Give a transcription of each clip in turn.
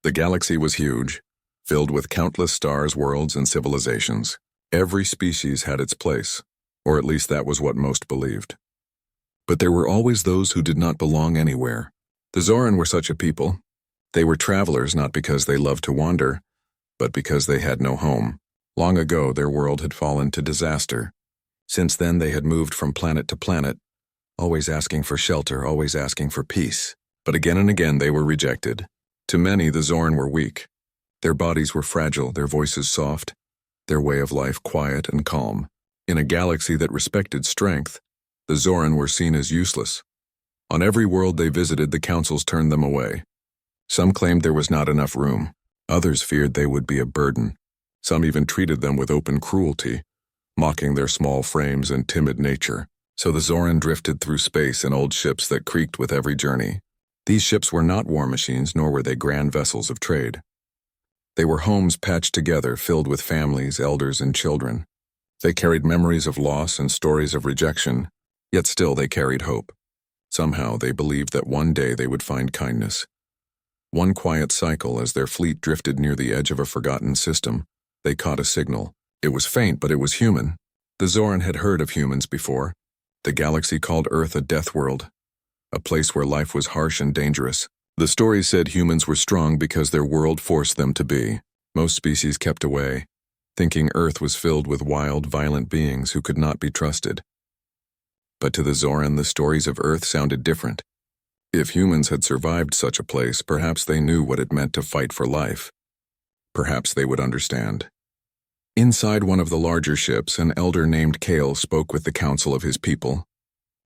The galaxy was huge, filled with countless stars, worlds, and civilizations. Every species had its place, or at least that was what most believed. But there were always those who did not belong anywhere. The Zoran were such a people. They were travelers not because they loved to wander, but because they had no home. Long ago, their world had fallen to disaster. Since then, they had moved from planet to planet, always asking for shelter, always asking for peace. But again and again, they were rejected. To many, the Zoran were weak. Their bodies were fragile, their voices soft, their way of life quiet and calm. In a galaxy that respected strength, the Zoran were seen as useless. On every world they visited, the councils turned them away. Some claimed there was not enough room. Others feared they would be a burden. Some even treated them with open cruelty, mocking their small frames and timid nature. So the Zoran drifted through space in old ships that creaked with every journey. These ships were not war machines, nor were they grand vessels of trade. They were homes patched together, filled with families, elders, and children. They carried memories of loss and stories of rejection, yet still they carried hope. Somehow they believed that one day they would find kindness. One quiet cycle, as their fleet drifted near the edge of a forgotten system, they caught a signal. It was faint, but it was human. The Zoran had heard of humans before. The galaxy called Earth a death world, a place where life was harsh and dangerous. The stories said humans were strong because their world forced them to be. Most species kept away, thinking Earth was filled with wild, violent beings who could not be trusted. But to the Zoran, the stories of Earth sounded different. If humans had survived such a place, perhaps they knew what it meant to fight for life. Perhaps they would understand. Inside one of the larger ships, an elder named Kale spoke with the council of his people.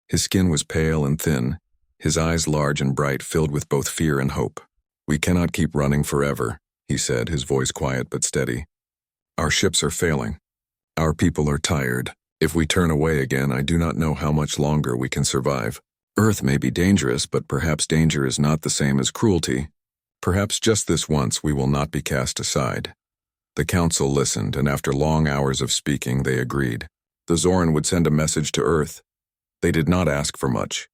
His skin was pale and thin, his eyes large and bright, filled with both fear and hope. "We cannot keep running forever," he said, his voice quiet but steady. "Our ships are failing. Our people are tired. If we turn away again, I do not know how much longer we can survive. Earth may be dangerous, but perhaps danger is not the same as cruelty. Perhaps just this once we will not be cast aside." The council listened, and after long hours of speaking, they agreed. The Zoran would send a message to Earth. They did not ask for much.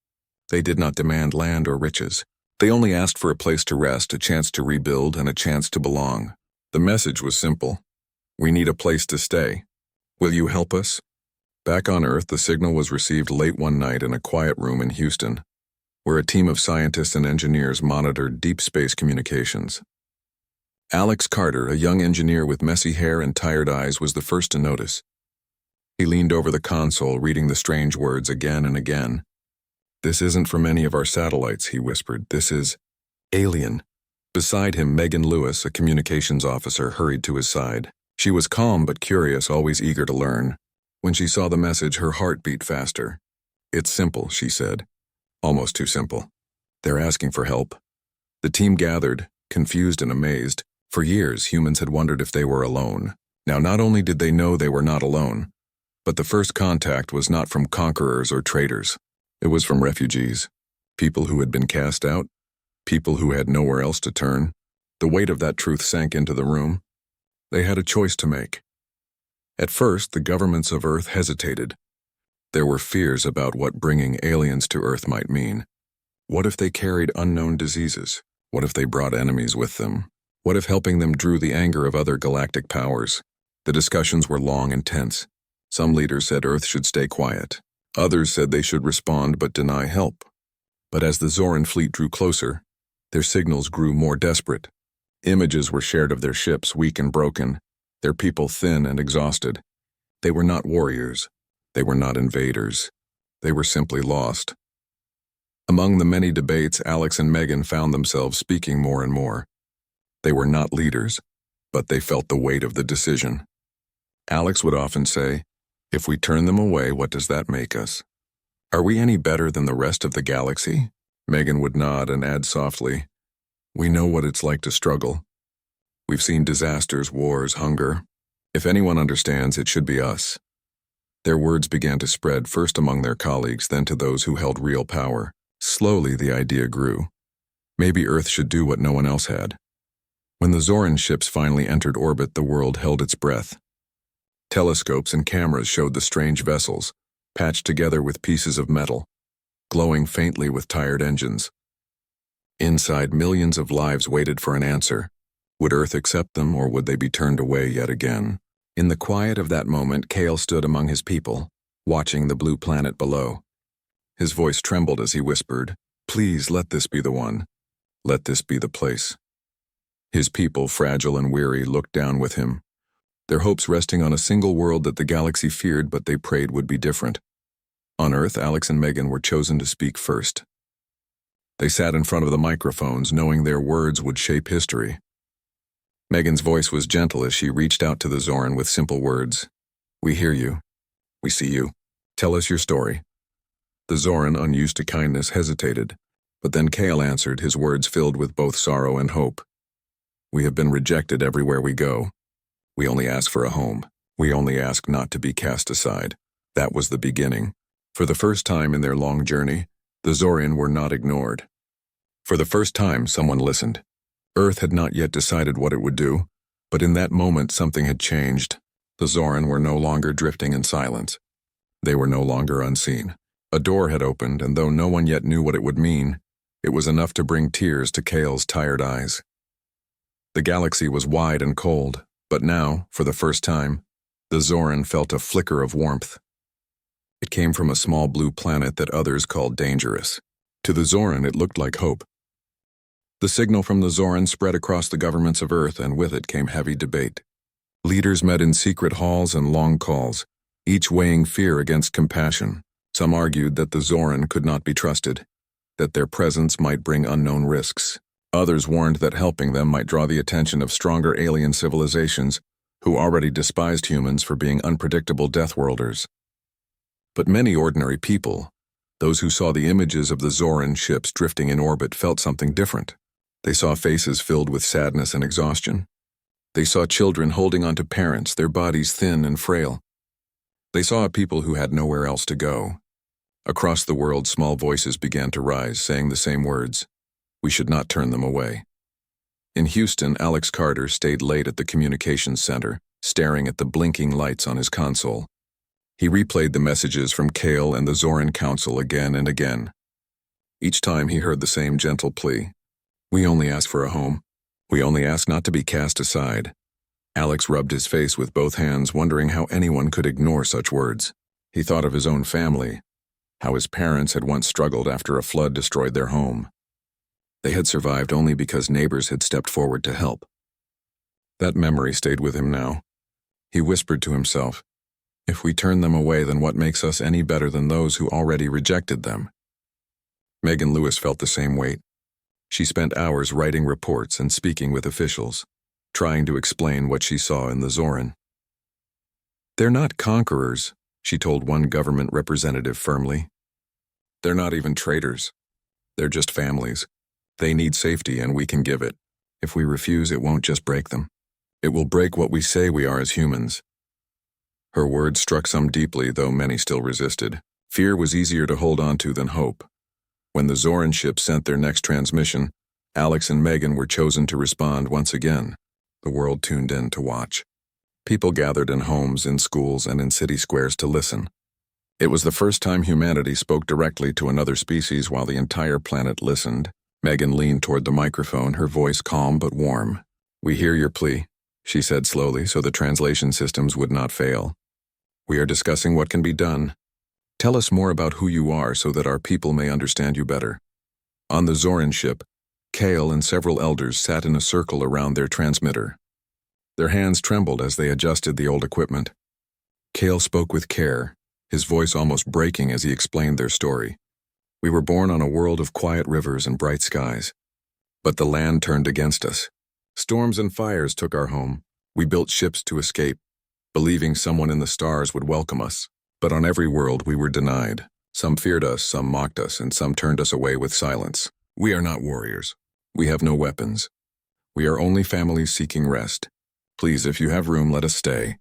They did not demand land or riches. They only asked for a place to rest, a chance to rebuild, and a chance to belong. The message was simple. "We need a place to stay. Will you help us?" Back on Earth, the signal was received late one night in a quiet room in Houston, where a team of scientists and engineers monitored deep space communications. Alex Carter, a young engineer with messy hair and tired eyes, was the first to notice. He leaned over the console, reading the strange words again and again. "This isn't from any of our satellites," he whispered. "This is alien." Beside him, Megan Lewis, a communications officer, hurried to his side. She was calm but curious, always eager to learn. When she saw the message, her heart beat faster. "It's simple," she said. "Almost too simple. They're asking for help." The team gathered, confused and amazed. For years, humans had wondered if they were alone. Now, not only did they know they were not alone, but the first contact was not from conquerors or traitors. It was from refugees, people who had been cast out, people who had nowhere else to turn. The weight of that truth sank into the room. They had a choice to make. At first, the governments of Earth hesitated. There were fears about what bringing aliens to Earth might mean. What if they carried unknown diseases? What if they brought enemies with them? What if helping them drew the anger of other galactic powers? The discussions were long and tense. Some leaders said Earth should stay quiet. Others said they should respond but deny help. But as the Zoran fleet drew closer, their signals grew more desperate. Images were shared of their ships, weak and broken, their people thin and exhausted. They were not warriors. They were not invaders. They were simply lost. Among the many debates, Alex and Megan found themselves speaking more and more. They were not leaders, but they felt the weight of the decision. Alex would often say, "If we turn them away, what does that make us? Are we any better than the rest of the galaxy?" Megan would nod and add softly, "We know what it's like to struggle. We've seen disasters, wars, hunger. If anyone understands, it should be us." Their words began to spread, first among their colleagues, then to those who held real power. Slowly, the idea grew. Maybe Earth should do what no one else had. When the Zoran ships finally entered orbit, the world held its breath. Telescopes and cameras showed the strange vessels, patched together with pieces of metal, glowing faintly with tired engines. Inside, millions of lives waited for an answer. Would Earth accept them, or would they be turned away yet again? In the quiet of that moment, Kale stood among his people, watching the blue planet below. His voice trembled as he whispered, "Please let this be the one. Let this be the place." His people, fragile and weary, looked down with him, their hopes resting on a single world that the galaxy feared but they prayed would be different. On Earth, Alex and Megan were chosen to speak first. They sat in front of the microphones, knowing their words would shape history. Megan's voice was gentle as she reached out to the Zoran with simple words. "We hear you. We see you. Tell us your story." The Zoran, unused to kindness, hesitated, but then Kale answered, his words filled with both sorrow and hope. "We have been rejected everywhere we go. We only ask for a home. We only ask not to be cast aside." That was the beginning. For the first time in their long journey, the Zoran were not ignored. For the first time, someone listened. Earth had not yet decided what it would do, but in that moment something had changed. The Zoran were no longer drifting in silence. They were no longer unseen. A door had opened, and though no one yet knew what it would mean, it was enough to bring tears to Kale's tired eyes. The galaxy was wide and cold, but now, for the first time, the Zoran felt a flicker of warmth. It came from a small blue planet that others called dangerous. To the Zoran, it looked like hope. The signal from the Zoran spread across the governments of Earth, and with it came heavy debate. Leaders met in secret halls and long calls, each weighing fear against compassion. Some argued that the Zoran could not be trusted, that their presence might bring unknown risks. Others warned that helping them might draw the attention of stronger alien civilizations who already despised humans for being unpredictable deathworlders. But many ordinary people, those who saw the images of the Zoran ships drifting in orbit, felt something different. They saw faces filled with sadness and exhaustion. They saw children holding onto parents, their bodies thin and frail. They saw a people who had nowhere else to go. Across the world, small voices began to rise, saying the same words. We should not turn them away. In Houston, Alex Carter stayed late at the communications center, staring at the blinking lights on his console. He replayed the messages from Kale and the Zoran Council again and again. Each time he heard the same gentle plea. We only ask for a home. We only ask not to be cast aside. Alex rubbed his face with both hands, wondering how anyone could ignore such words. He thought of his own family, how his parents had once struggled after a flood destroyed their home. They had survived only because neighbors had stepped forward to help. That memory stayed with him now. He whispered to himself, if we turn them away, then what makes us any better than those who already rejected them? Megan Lewis felt the same weight. She spent hours writing reports and speaking with officials, trying to explain what she saw in the Zoran. They're not conquerors, she told one government representative firmly. They're not even traitors. They're just families. They need safety, and we can give it. If we refuse, it won't just break them. It will break what we say we are as humans. Her words struck some deeply, though many still resisted. Fear was easier to hold on to than hope. When the Zoran ship sent their next transmission, Alex and Megan were chosen to respond once again. The world tuned in to watch. People gathered in homes, in schools, and in city squares to listen. It was the first time humanity spoke directly to another species while the entire planet listened. Megan leaned toward the microphone, her voice calm but warm. We hear your plea, she said slowly so the translation systems would not fail. We are discussing what can be done. Tell us more about who you are so that our people may understand you better. On the Zoran ship, Kale and several elders sat in a circle around their transmitter. Their hands trembled as they adjusted the old equipment. Kale spoke with care, his voice almost breaking as he explained their story. We were born on a world of quiet rivers and bright skies. But the land turned against us. Storms and fires took our home. We built ships to escape, believing someone in the stars would welcome us. But on every world we were denied. Some feared us, some mocked us, and some turned us away with silence. We are not warriors. We have no weapons. We are only families seeking rest. Please, if you have room, let us stay.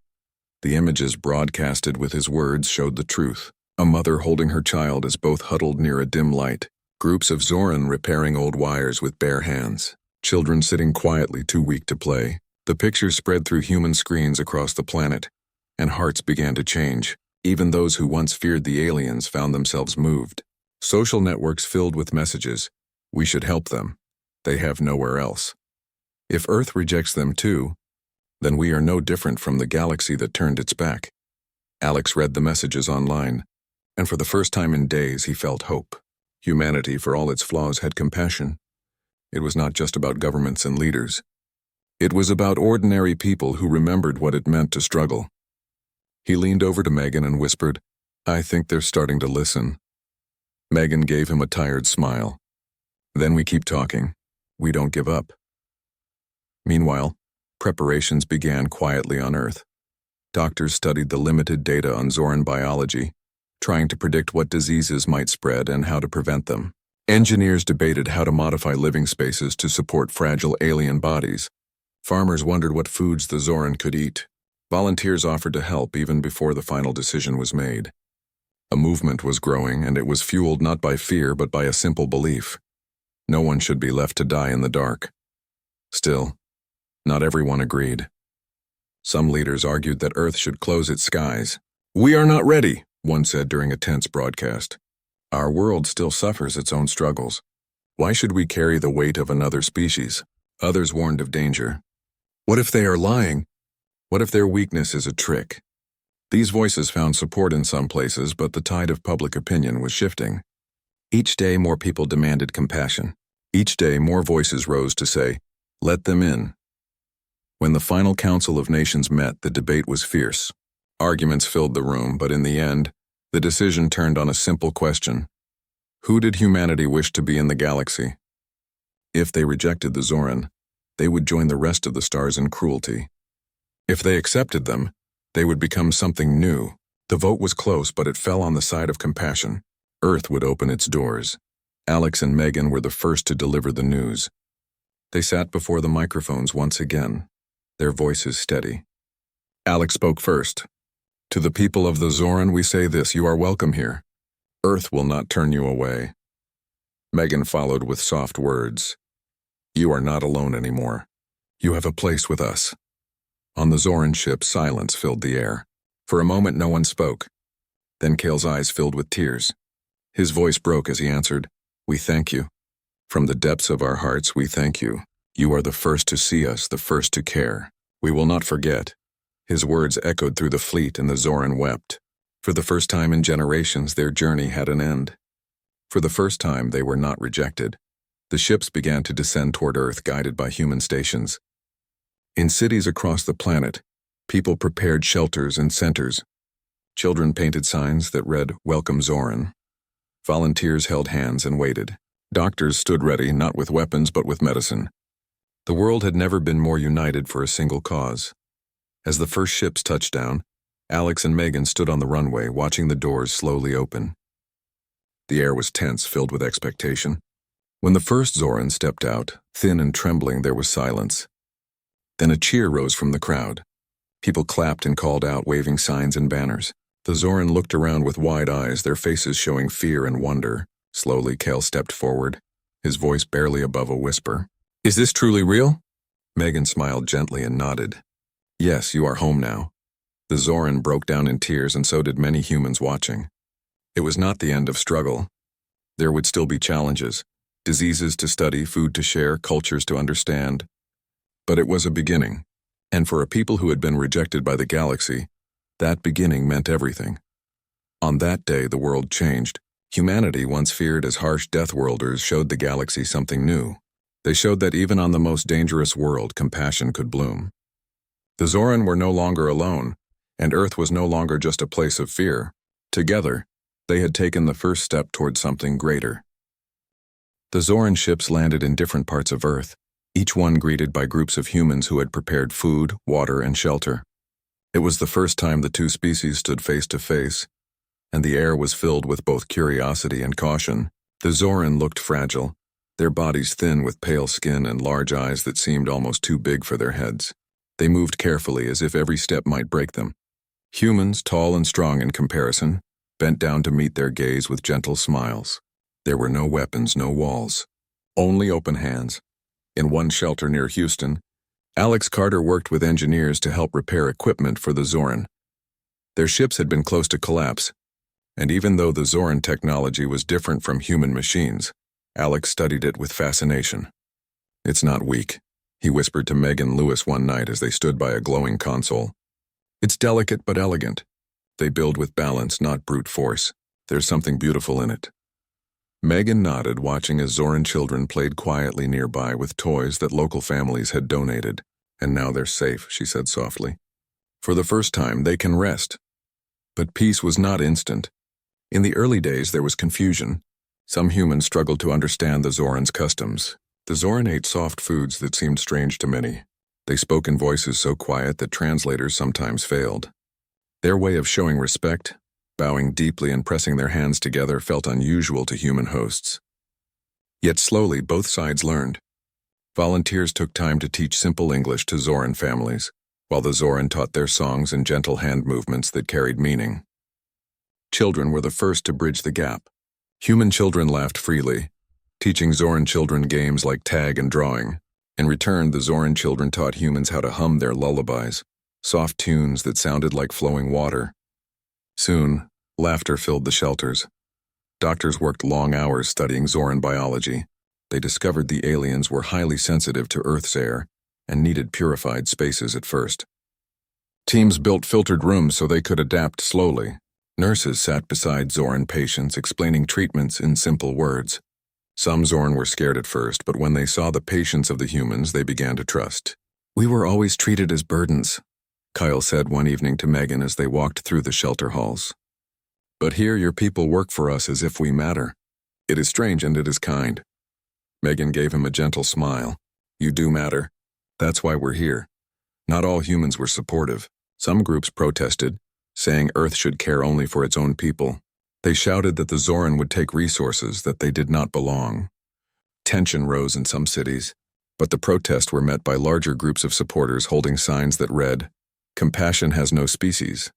The images broadcasted with his words showed the truth. A mother holding her child as both huddled near a dim light. Groups of Zoran repairing old wires with bare hands. Children sitting quietly, too weak to play. The pictures spread through human screens across the planet, and hearts began to change. Even those who once feared the aliens found themselves moved. Social networks filled with messages. We should help them. They have nowhere else. If Earth rejects them too, then we are no different from the galaxy that turned its back. Alex read the messages online, and for the first time in days he felt hope. Humanity, for all its flaws, had compassion. It was not just about governments and leaders. It was about ordinary people who remembered what it meant to struggle. He leaned over to Megan and whispered, "I think they're starting to listen." Megan gave him a tired smile. "Then we keep talking. We don't give up." Meanwhile, preparations began quietly on Earth. Doctors studied the limited data on Zoran biology, trying to predict what diseases might spread and how to prevent them. Engineers debated how to modify living spaces to support fragile alien bodies. Farmers wondered what foods the Zoran could eat. Volunteers offered to help even before the final decision was made. A movement was growing, and it was fueled not by fear but by a simple belief. No one should be left to die in the dark. Still, not everyone agreed. Some leaders argued that Earth should close its skies. "We are not ready," one said during a tense broadcast. "Our world still suffers its own struggles. Why should we carry the weight of another species?" Others warned of danger. What if they are lying? What if their weakness is a trick? These voices found support in some places, but the tide of public opinion was shifting. Each day more people demanded compassion. Each day more voices rose to say, "Let them in." When the final Council of Nations met, the debate was fierce. Arguments filled the room, but in the end, the decision turned on a simple question. Who did humanity wish to be in the galaxy? If they rejected the Zoran, they would join the rest of the stars in cruelty. If they accepted them, they would become something new. The vote was close, but it fell on the side of compassion. Earth would open its doors. Alex and Megan were the first to deliver the news. They sat before the microphones once again, their voices steady. Alex spoke first. "To the people of the Zoran we say this, you are welcome here. Earth will not turn you away." Megan followed with soft words. "You are not alone anymore. You have a place with us." On the Zoran ship, silence filled the air. For a moment no one spoke. Then Kale's eyes filled with tears. His voice broke as he answered, "We thank you. From the depths of our hearts we thank you. You are the first to see us, the first to care. We will not forget." His words echoed through the fleet, and the Zoran wept. For the first time in generations, their journey had an end. For the first time, they were not rejected. The ships began to descend toward Earth, guided by human stations. In cities across the planet, people prepared shelters and centers. Children painted signs that read, "Welcome Zoran." Volunteers held hands and waited. Doctors stood ready, not with weapons but with medicine. The world had never been more united for a single cause. As the first ships touched down, Alex and Megan stood on the runway, watching the doors slowly open. The air was tense, filled with expectation. When the first Zoran stepped out, thin and trembling, there was silence. Then a cheer rose from the crowd. People clapped and called out, waving signs and banners. The Zoran looked around with wide eyes, their faces showing fear and wonder. Slowly, Kale stepped forward, his voice barely above a whisper. "Is this truly real?" Megan smiled gently and nodded. "Yes, you are home now." The Zoran broke down in tears, and so did many humans watching. It was not the end of struggle. There would still be challenges, diseases to study, food to share, cultures to understand. But it was a beginning, and for a people who had been rejected by the galaxy, that beginning meant everything. On that day, the world changed. Humanity, once feared as harsh death worlders, showed the galaxy something new. They showed that even on the most dangerous world, compassion could bloom. The Zoran were no longer alone, and Earth was no longer just a place of fear. Together, they had taken the first step toward something greater. The Zoran ships landed in different parts of Earth, each one greeted by groups of humans who had prepared food, water, and shelter. It was the first time the two species stood face to face, and the air was filled with both curiosity and caution. The Zoran looked fragile, their bodies thin with pale skin and large eyes that seemed almost too big for their heads. They moved carefully, as if every step might break them. Humans, tall and strong in comparison, bent down to meet their gaze with gentle smiles. There were no weapons, no walls, only open hands. In one shelter near Houston, Alex Carter worked with engineers to help repair equipment for the Zoran. Their ships had been close to collapse, and even though the Zoran technology was different from human machines, Alex studied it with fascination. It's not weak, he whispered to Meg and Lewis one night as they stood by a glowing console. It's delicate but elegant. They build with balance, not brute force. There's something beautiful in it. Megan nodded, watching as Zoran children played quietly nearby with toys that local families had donated. And now they're safe, she said softly. For the first time, they can rest. But peace was not instant. In the early days, there was confusion. Some humans struggled to understand the Zoran's customs. The Zoran ate soft foods that seemed strange to many. They spoke in voices so quiet that translators sometimes failed. Their way of showing respect, bowing deeply and pressing their hands together, felt unusual to human hosts. Yet slowly, both sides learned. Volunteers took time to teach simple English to Zoran families, while the Zoran taught their songs and gentle hand movements that carried meaning. Children were the first to bridge the gap. Human children laughed freely, teaching Zoran children games like tag and drawing. In return, the Zoran children taught humans how to hum their lullabies, soft tunes that sounded like flowing water. Soon, laughter filled the shelters. Doctors worked long hours studying Zoran biology. They discovered the aliens were highly sensitive to Earth's air and needed purified spaces at first. Teams built filtered rooms so they could adapt slowly. Nurses sat beside Zoran patients, explaining treatments in simple words. Some Zoran were scared at first, but when they saw the patience of the humans, they began to trust. "We were always treated as burdens," Kyle said one evening to Megan as they walked through the shelter halls. "But here your people work for us as if we matter. It is strange and it is kind." Megan gave him a gentle smile. "You do matter. That's why we're here." Not all humans were supportive. Some groups protested, saying Earth should care only for its own people. They shouted that the Zoran would take resources, that they did not belong. Tension rose in some cities, but the protests were met by larger groups of supporters holding signs that read, "Compassion has no species."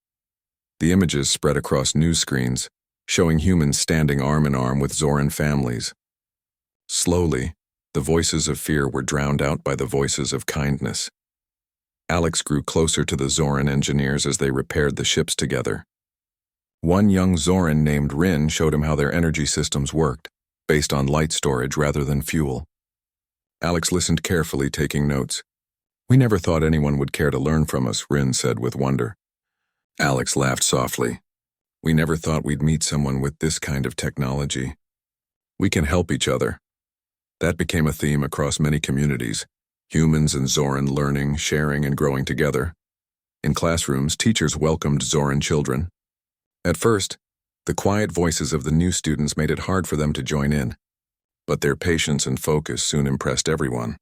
The images spread across news screens, showing humans standing arm in arm with Zoran families. Slowly, the voices of fear were drowned out by the voices of kindness. Alex grew closer to the Zoran engineers as they repaired the ships together. One young Zoran named Rin showed him how their energy systems worked, based on light storage rather than fuel. Alex listened carefully, taking notes. "We never thought anyone would care to learn from us," Rin said with wonder. Alex laughed softly. "We never thought we'd meet someone with this kind of technology. We can help each other." That became a theme across many communities. Humans and Zoran learning, sharing, and growing together. In classrooms, teachers welcomed Zoran children. At first, the quiet voices of the new students made it hard for them to join in. But their patience and focus soon impressed everyone.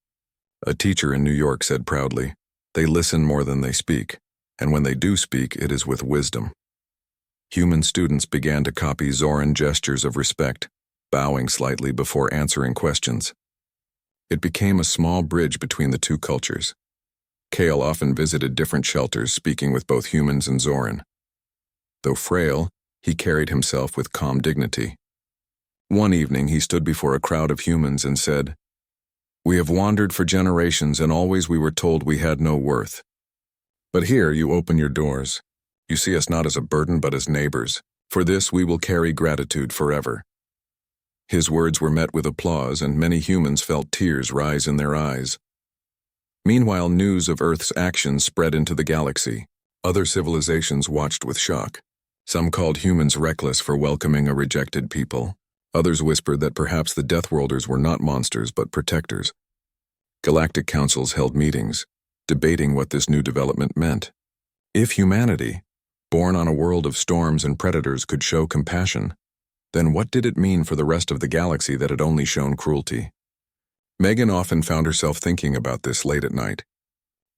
A teacher in New York said proudly, "They listen more than they speak, and when they do speak, it is with wisdom." Human students began to copy Zoran gestures of respect, bowing slightly before answering questions. It became a small bridge between the two cultures. Kale often visited different shelters, speaking with both humans and Zoran. Though frail, he carried himself with calm dignity. One evening, he stood before a crowd of humans and said, "We have wandered for generations, and always we were told we had no worth. But here you open your doors. You see us not as a burden but as neighbors. For this we will carry gratitude forever." His words were met with applause, and many humans felt tears rise in their eyes. Meanwhile, news of Earth's actions spread into the galaxy. Other civilizations watched with shock. Some called humans reckless for welcoming a rejected people. Others whispered that perhaps the Deathworlders were not monsters but protectors. Galactic councils held meetings, debating what this new development meant. If humanity, born on a world of storms and predators, could show compassion, then what did it mean for the rest of the galaxy that had only shown cruelty? Megan often found herself thinking about this late at night.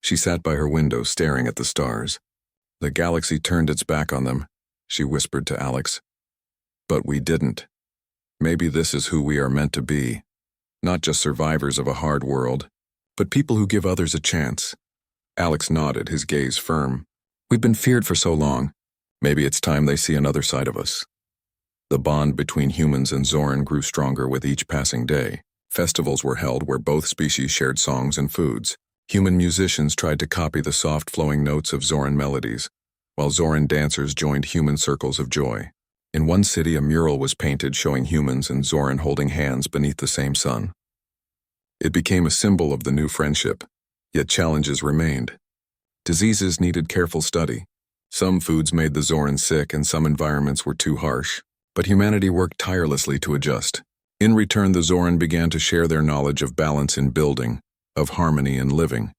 She sat by her window staring at the stars. "The galaxy turned its back on them," she whispered to Alex. "But we didn't. Maybe this is who we are meant to be. Not just survivors of a hard world, but people who give others a chance." Alex nodded, his gaze firm. "We've been feared for so long. Maybe it's time they see another side of us." The bond between humans and Zoran grew stronger with each passing day. Festivals were held where both species shared songs and foods. Human musicians tried to copy the soft flowing notes of Zoran melodies, while Zoran dancers joined human circles of joy. In one city, a mural was painted showing humans and Zoran holding hands beneath the same sun. It became a symbol of the new friendship, yet challenges remained. Diseases needed careful study. Some foods made the Zoran sick and some environments were too harsh, but humanity worked tirelessly to adjust. In return, the Zoran began to share their knowledge of balance in building, of harmony in living.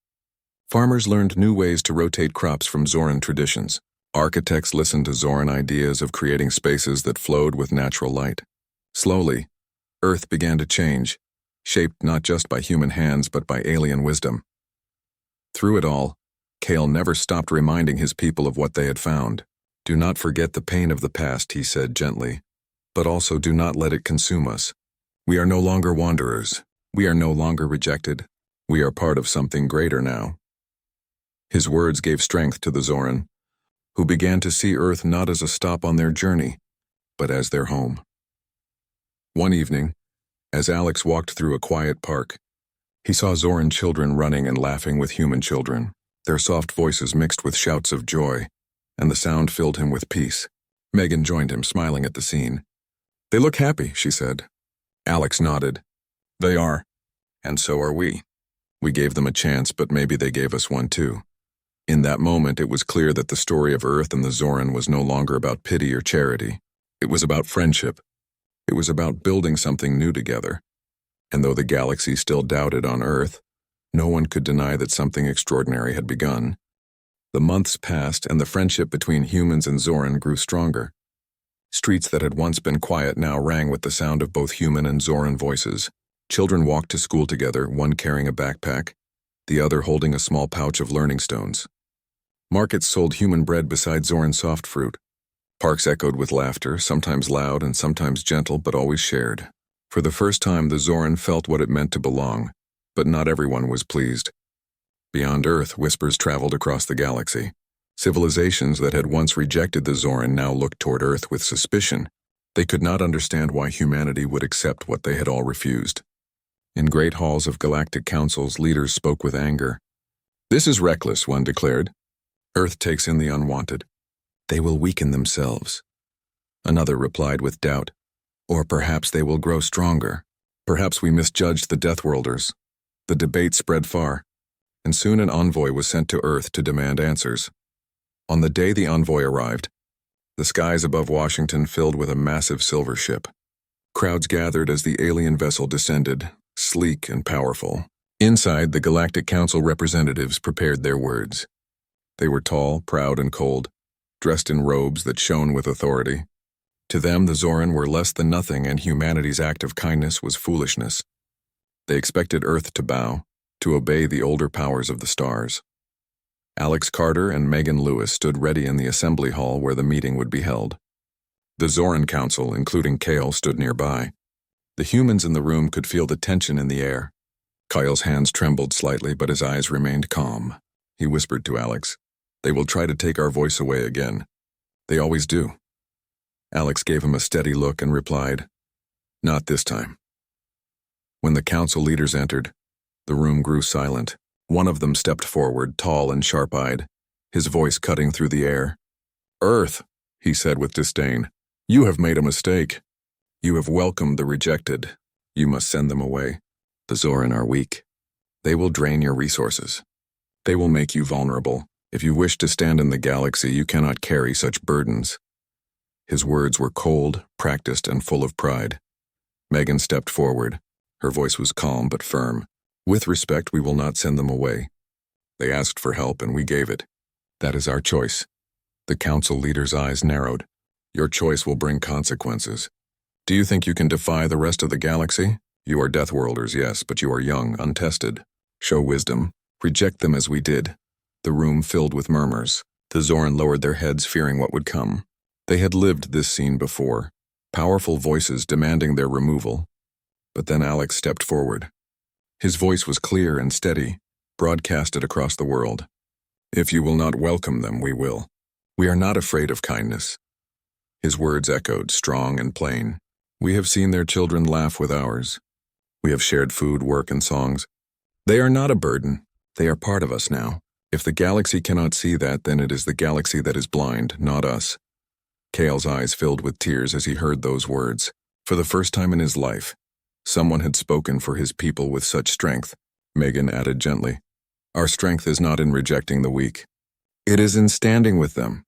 Farmers learned new ways to rotate crops from Zoran traditions. Architects listened to Zoran ideas of creating spaces that flowed with natural light. Slowly, Earth began to change, shaped not just by human hands but by alien wisdom. Through it all, Kale never stopped reminding his people of what they had found. "Do not forget the pain of the past," he said gently, "but also do not let it consume us. We are no longer wanderers. We are no longer rejected. We are part of something greater now." His words gave strength to the Zoran, who began to see Earth not as a stop on their journey, but as their home. One evening, as Alex walked through a quiet park, he saw Zoran children running and laughing with human children. Their soft voices mixed with shouts of joy, and the sound filled him with peace. Megan joined him, smiling at the scene. "They look happy," she said. Alex nodded. "They are, and so are we. We gave them a chance, but maybe they gave us one too." In that moment, it was clear that the story of Earth and the Zoran was no longer about pity or charity. It was about friendship. It was about building something new together. And though the galaxy still doubted on Earth, no one could deny that something extraordinary had begun. The months passed, and the friendship between humans and Zoran grew stronger. Streets that had once been quiet now rang with the sound of both human and Zoran voices. Children walked to school together, one carrying a backpack, the other holding a small pouch of learning stones. Markets sold human bread beside Zoran's soft fruit. Parks echoed with laughter, sometimes loud and sometimes gentle, but always shared. For the first time, the Zoran felt what it meant to belong, but not everyone was pleased. Beyond Earth, whispers traveled across the galaxy. Civilizations that had once rejected the Zoran now looked toward Earth with suspicion. They could not understand why humanity would accept what they had all refused. In great halls of galactic councils, leaders spoke with anger. "This is reckless," one declared. "Earth takes in the unwanted. They will weaken themselves." Another replied with doubt. "Or perhaps they will grow stronger. Perhaps we misjudged the Deathworlders." The debate spread far, and soon an envoy was sent to Earth to demand answers. On the day the envoy arrived, the skies above Washington filled with a massive silver ship. Crowds gathered as the alien vessel descended, sleek and powerful. Inside, the Galactic Council representatives prepared their words. They were tall, proud, and cold, dressed in robes that shone with authority. To them, the Zoran were less than nothing, and humanity's act of kindness was foolishness. They expected Earth to bow, to obey the older powers of the stars. Alex Carter and Megan Lewis stood ready in the assembly hall where the meeting would be held. The Zoran Council, including Kale, stood nearby. The humans in the room could feel the tension in the air. Kyle's hands trembled slightly, but his eyes remained calm. He whispered to Alex, "They will try to take our voice away again. They always do." Alex gave him a steady look and replied, "Not this time." When the council leaders entered, the room grew silent. One of them stepped forward, tall and sharp-eyed, his voice cutting through the air. "Earth," he said with disdain, "you have made a mistake. You have welcomed the rejected. You must send them away. The Zoran are weak. They will drain your resources. They will make you vulnerable. If you wish to stand in the galaxy, you cannot carry such burdens." His words were cold, practiced, and full of pride. Megan stepped forward. Her voice was calm but firm. "With respect, we will not send them away. They asked for help and we gave it. That is our choice." The council leader's eyes narrowed. "Your choice will bring consequences. Do you think you can defy the rest of the galaxy? You are Deathworlders, yes, but you are young, untested. Show wisdom. Reject them as we did." The room filled with murmurs. The Zoran lowered their heads, fearing what would come. They had lived this scene before, powerful voices demanding their removal. But then Alex stepped forward. His voice was clear and steady, broadcasted across the world. "If you will not welcome them, we will. We are not afraid of kindness." His words echoed, strong and plain. "We have seen their children laugh with ours. We have shared food, work, and songs. They are not a burden. They are part of us now. If the galaxy cannot see that, then it is the galaxy that is blind, not us." Kale's eyes filled with tears as he heard those words. For the first time in his life, Someone had spoken for his people with such strength, Megan added gently. Our strength is not in rejecting the weak. It is in standing with them.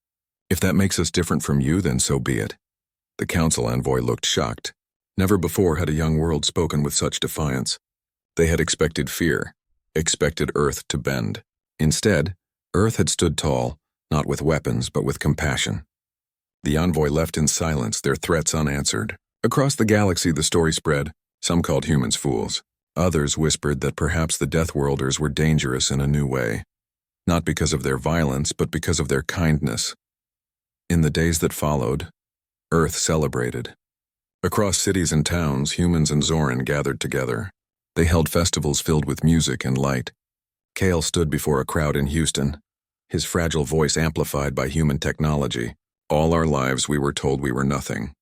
If that makes us different from you, then so be it. The council envoy looked shocked. Never before had a young world spoken with such defiance. They had expected fear, expected Earth to bend. Instead, Earth had stood tall, not with weapons, but with compassion. The envoy left in silence, their threats unanswered. Across the galaxy the story spread. Some called humans fools. Others whispered that perhaps the Deathworlders were dangerous in a new way. Not because of their violence, but because of their kindness. In the days that followed, Earth celebrated. Across cities and towns, humans and Zoran gathered together. They held festivals filled with music and light. Kale stood before a crowd in Houston, his fragile voice amplified by human technology. All our lives we were told we were nothing.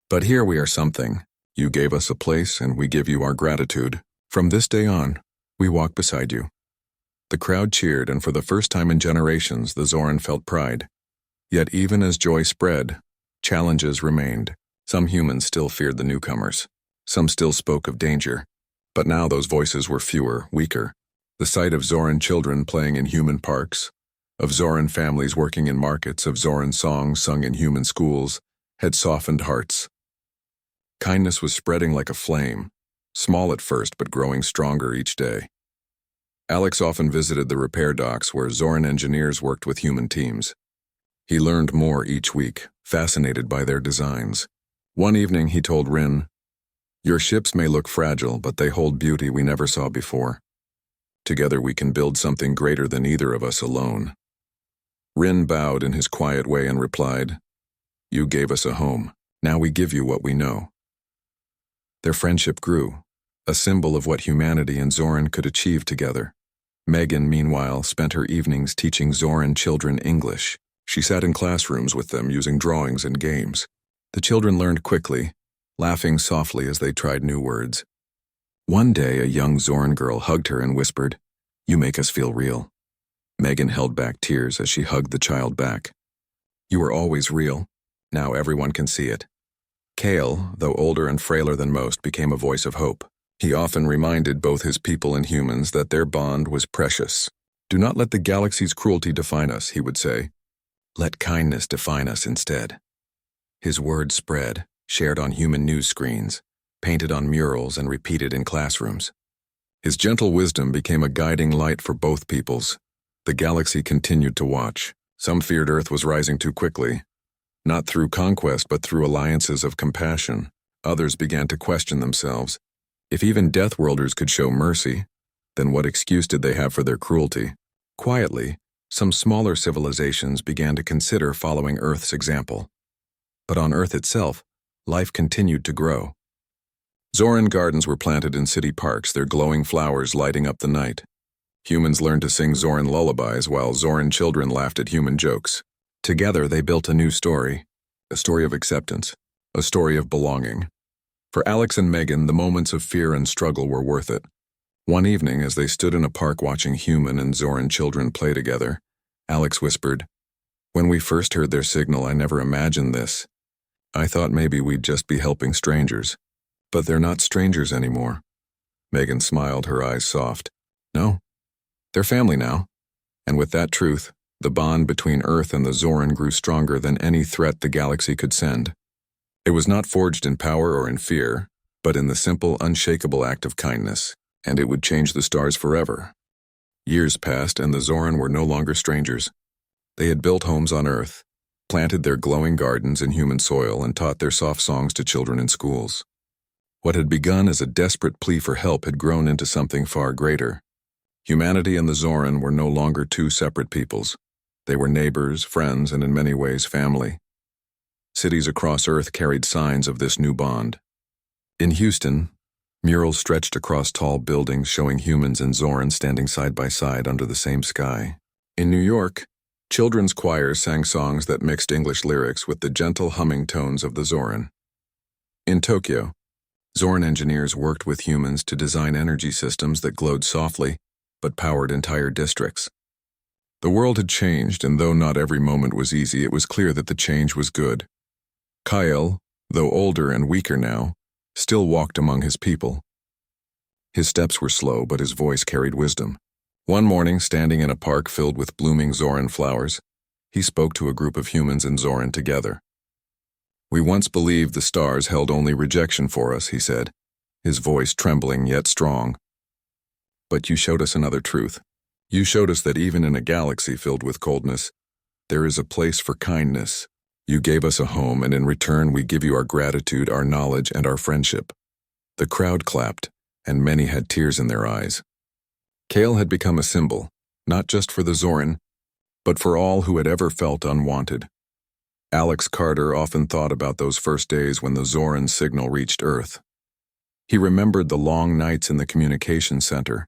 But here we are something. You gave us a place, and we give you our gratitude. From this day on, we walk beside you. The crowd cheered, and for the first time in generations, the Zoran felt pride. Yet even as joy spread, challenges remained. Some humans still feared the newcomers. Some still spoke of danger. But now those voices were fewer, weaker. The sight of Zoran children playing in human parks, of Zoran families working in markets, of Zoran songs sung in human schools, had softened hearts. Kindness was spreading like a flame, small at first but growing stronger each day. Alex often visited the repair docks where Zoran engineers worked with human teams. He learned more each week, fascinated by their designs. One evening he told Rin, "Your ships may look fragile, but they hold beauty we never saw before. Together we can build something greater than either of us alone." Rin bowed in his quiet way and replied, "You gave us a home. Now we give you what we know." Their friendship grew, a symbol of what humanity and Zoran could achieve together. Megan, meanwhile, spent her evenings teaching Zoran children English. She sat in classrooms with them using drawings and games. The children learned quickly, laughing softly as they tried new words. One day, a young Zoran girl hugged her and whispered, "You make us feel real." Megan held back tears as she hugged the child back. "You are always real. Now everyone can see it." Kale, though older and frailer than most, became a voice of hope. He often reminded both his people and humans that their bond was precious. "Do not let the galaxy's cruelty define us," he would say. "Let kindness define us instead." His words spread, shared on human news screens, painted on murals and repeated in classrooms. His gentle wisdom became a guiding light for both peoples. The galaxy continued to watch. Some feared Earth was rising too quickly. Not through conquest, but through alliances of compassion. Others began to question themselves. If even Deathworlders could show mercy, then what excuse did they have for their cruelty? Quietly, some smaller civilizations began to consider following Earth's example. But on Earth itself, life continued to grow. Zoran gardens were planted in city parks, their glowing flowers lighting up the night. Humans learned to sing Zoran lullabies while Zoran children laughed at human jokes. Together they built a new story, a story of acceptance, a story of belonging. For Alex and Megan, the moments of fear and struggle were worth it. One evening, as they stood in a park watching human and Zoran children play together, Alex whispered, "When we first heard their signal, I never imagined this. I thought maybe we'd just be helping strangers. But they're not strangers anymore." Megan smiled, her eyes soft. "No, they're family now." And with that truth, the bond between Earth and the Zoran grew stronger than any threat the galaxy could send. It was not forged in power or in fear, but in the simple, unshakable act of kindness, and it would change the stars forever. Years passed, and the Zoran were no longer strangers. They had built homes on Earth, planted their glowing gardens in human soil, and taught their soft songs to children in schools. What had begun as a desperate plea for help had grown into something far greater. Humanity and the Zoran were no longer two separate peoples. They were neighbors, friends, and in many ways family. Cities across Earth carried signs of this new bond. In Houston, murals stretched across tall buildings showing humans and Zoran standing side by side under the same sky. In New York, children's choirs sang songs that mixed English lyrics with the gentle humming tones of the Zoran. In Tokyo, Zoran engineers worked with humans to design energy systems that glowed softly but powered entire districts. The world had changed, and though not every moment was easy, it was clear that the change was good. Kyle, though older and weaker now, still walked among his people, His steps were slow, but his voice carried wisdom. One morning, standing in a park filled with blooming Zoran flowers, he spoke to a group of humans and Zoran together. "We once believed the stars held only rejection for us," he said, his voice trembling yet strong. "But you showed us another truth. You showed us that even in a galaxy filled with coldness, there is a place for kindness. You gave us a home, and in return we give you our gratitude, our knowledge, and our friendship." The crowd clapped, and many had tears in their eyes. Kale had become a symbol, not just for the Zoran, but for all who had ever felt unwanted. Alex Carter often thought about those first days when the Zoran signal reached Earth. He remembered the long nights in the communication center,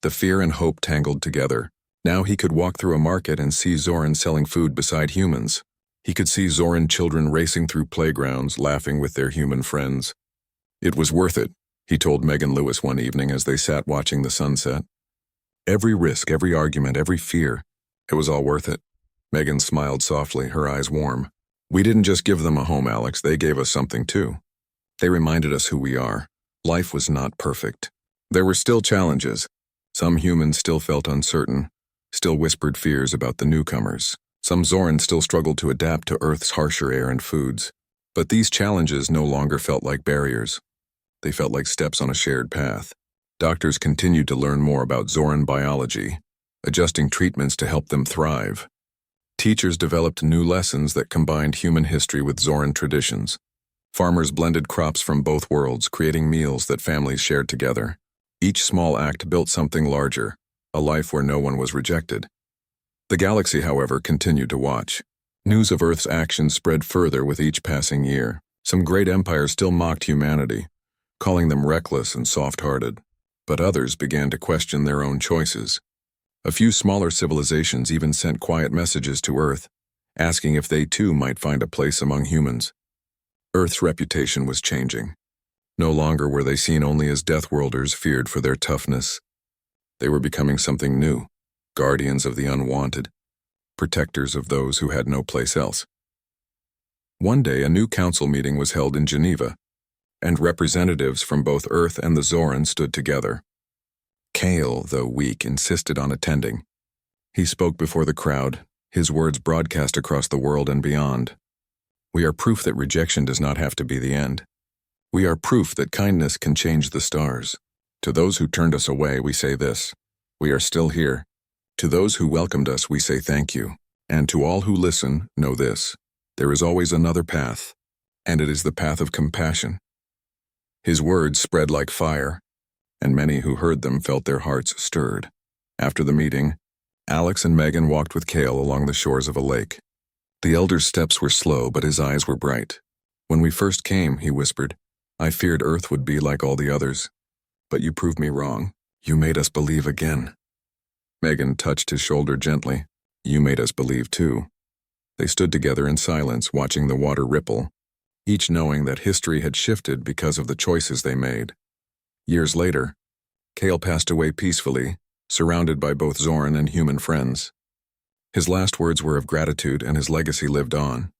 the fear and hope tangled together. Now he could walk through a market and see Zoran selling food beside humans. He could see Zoran children racing through playgrounds, laughing with their human friends. "It was worth it," he told Megan Lewis one evening as they sat watching the sunset. "Every risk, every argument, every fear, it was all worth it." Megan smiled softly, her eyes warm. "We didn't just give them a home, Alex, they gave us something too. They reminded us who we are. Life was not perfect. There were still challenges. Some humans still felt uncertain, still whispered fears about the newcomers. Some Zorans still struggled to adapt to Earth's harsher air and foods. But these challenges no longer felt like barriers. They felt like steps on a shared path. Doctors continued to learn more about Zoran biology, adjusting treatments to help them thrive. Teachers developed new lessons that combined human history with Zoran traditions. Farmers blended crops from both worlds, creating meals that families shared together. Each small act built something larger, a life where no one was rejected. The galaxy, however, continued to watch. News of Earth's actions spread further with each passing year. Some great empires still mocked humanity, calling them reckless and soft-hearted. But others began to question their own choices. A few smaller civilizations even sent quiet messages to Earth, asking if they too might find a place among humans. Earth's reputation was changing. No longer were they seen only as Deathworlders feared for their toughness. They were becoming something new, guardians of the unwanted, protectors of those who had no place else. One day, a new council meeting was held in Geneva, and representatives from both Earth and the Zoran stood together. Kale, though weak, insisted on attending. He spoke before the crowd, his words broadcast across the world and beyond. "We are proof that rejection does not have to be the end. We are proof that kindness can change the stars. To those who turned us away, we say this: we are still here. To those who welcomed us, we say thank you. And to all who listen, know this: there is always another path, and it is the path of compassion." His words spread like fire, and many who heard them felt their hearts stirred. After the meeting, Alex and Megan walked with Kale along the shores of a lake. The elder's steps were slow, but his eyes were bright. "When we first came," he whispered, "I feared Earth would be like all the others. But you proved me wrong. You made us believe again." Megan touched his shoulder gently. "You made us believe too." They stood together in silence, watching the water ripple, each knowing that history had shifted because of the choices they made. Years later, Kale passed away peacefully, surrounded by both Zoran and human friends. His last words were of gratitude, and his legacy lived on.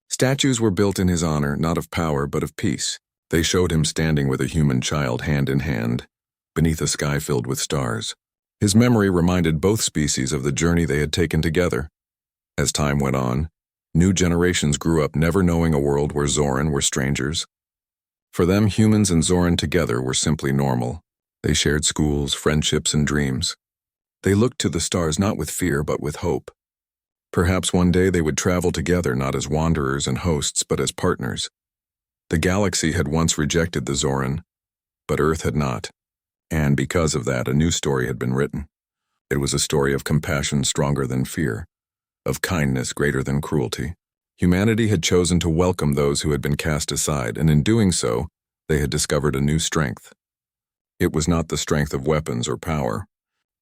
Statues were built in his honor, not of power, but of peace. They showed him standing with a human child hand in hand, beneath a sky filled with stars. His memory reminded both species of the journey they had taken together. As time went on, new generations grew up never knowing a world where Zoran were strangers. For them, humans and Zoran together were simply normal. They shared schools, friendships, and dreams. They looked to the stars not with fear, but with hope. Perhaps one day they would travel together, not as wanderers and hosts, but as partners. The galaxy had once rejected the Zoran, but Earth had not. And because of that, a new story had been written. It was a story of compassion stronger than fear, of kindness greater than cruelty. Humanity had chosen to welcome those who had been cast aside, and in doing so, they had discovered a new strength. It was not the strength of weapons or power.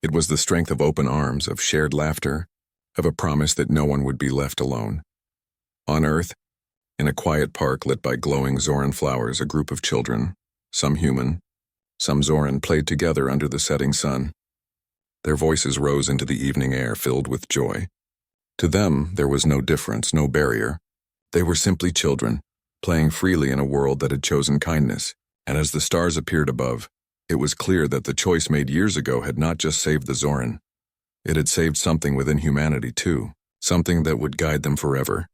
It was the strength of open arms, of shared laughter, of a promise that no one would be left alone. On Earth, in a quiet park lit by glowing Zoran flowers, a group of children, some human, some Zoran, played together under the setting sun. Their voices rose into the evening air, filled with joy. To them, there was no difference, no barrier. They were simply children, playing freely in a world that had chosen kindness. And as the stars appeared above, It was clear that the choice made years ago had not just saved the Zoran. It had saved something within humanity too, something that would guide them forever.